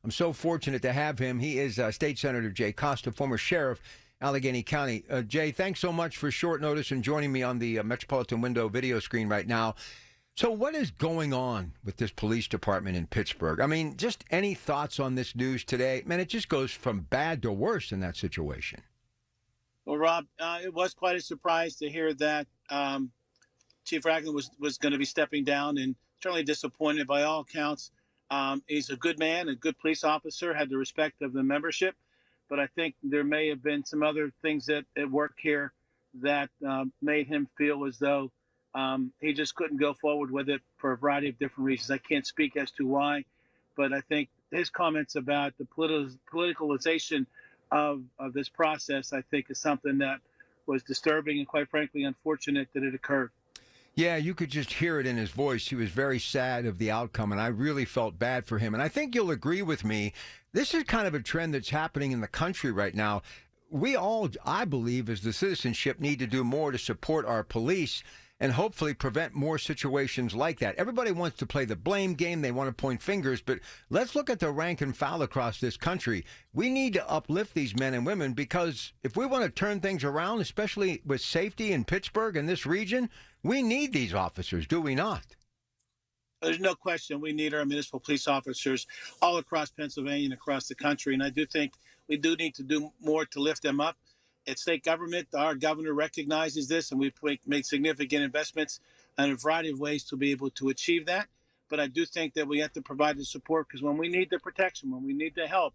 I'm so fortunate to have him. He is State Senator Jay Costa, former sheriff, Allegheny County. Jay, thanks so much for short notice and joining me on the Metropolitan Window video screen right now. So what is going on with this police department in Pittsburgh? I mean, just any thoughts on this news today? Man, it just goes from bad to worse in that situation. Well, Rob, it was quite a surprise to hear that Chief Ragland was going to be stepping down, and certainly disappointed by all accounts. He's a good man, a good police officer, had the respect of the membership, but I think there may have been some other things at work here that made him feel as though he just couldn't go forward with it for a variety of different reasons. I can't speak as to why, but I think his comments about the politicalization of this process, I think, is something that was disturbing and, quite frankly, unfortunate that it occurred. Yeah, you could just hear it in his voice. He was very sad of the outcome, and I really felt bad for him. And I think you'll agree with me. This is kind of a trend that's happening in the country right now. We all, I believe, as the citizenship, need to do more to support our police and hopefully prevent more situations like that. Everybody wants to play the blame game. They want to point fingers, but let's look at the rank and file across this country. We need to uplift these men and women, because if we want to turn things around, especially with safety in Pittsburgh and this region, we need these officers, do we not? There's no question we need our municipal police officers all across Pennsylvania and across the country, and I do think we do need to do more to lift them up. At state government, our governor recognizes this, and we make significant investments in a variety of ways to be able to achieve that. But I do think that we have to provide the support, because when we need the protection, when we need the help,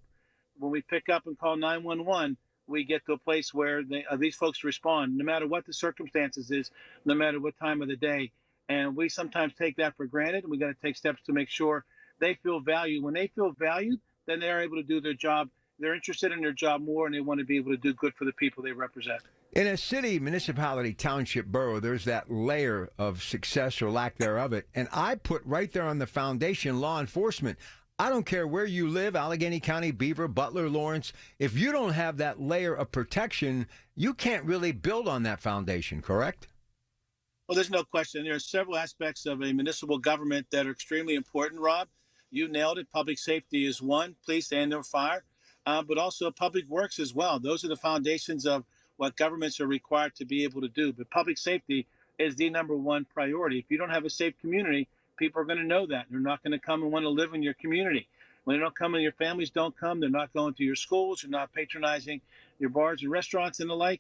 when we pick up and call 911, we get to a place where these folks respond, no matter what the circumstances is, no matter what time of the day. And we sometimes take that for granted. We got to take steps to make sure they feel valued. When they feel valued, then they're able to do their job. They're interested in their job more, and they want to be able to do good for the people they represent. In a city, municipality, township, borough, there's that layer of success or lack thereof it. And I put right there on the foundation law enforcement. I don't care where you live, Allegheny County, Beaver, Butler, Lawrence. If you don't have that layer of protection, you can't really build on that foundation, correct? Well, there's no question. There are several aspects of a municipal government that are extremely important, Rob. You nailed it. Public safety is one, police and or fire. But also public works as well. Those are the foundations of what governments are required to be able to do. But public safety is the number one priority. If you don't have a safe community, people are going to know that. They're not going to come and want to live in your community. When they don't come and your families don't come, they're not going to your schools, you're not patronizing your bars and restaurants and the like,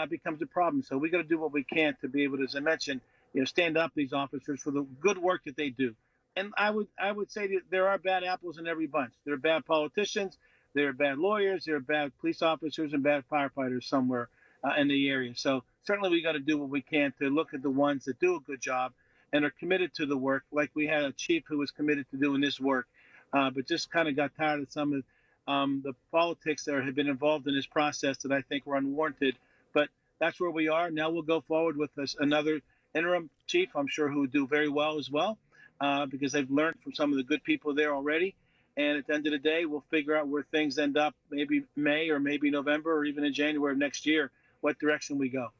becomes a problem. So we got to do what we can to be able to, as I mentioned, stand up these officers for the good work that they do. And I would say that there are bad apples in every bunch. There are bad politicians. There are bad lawyers, there are bad police officers, and bad firefighters somewhere in the area. So certainly we got to do what we can to look at the ones that do a good job and are committed to the work, like we had a chief who was committed to doing this work, but just kind of got tired of some of the politics that have been involved in this process that I think were unwarranted. But that's where we are. Now we'll go forward with another interim chief, I'm sure, who will do very well as well, because they've learned from some of the good people there already. And at the end of the day, we'll figure out where things end up, maybe May or maybe November or even in January of next year, what direction we go.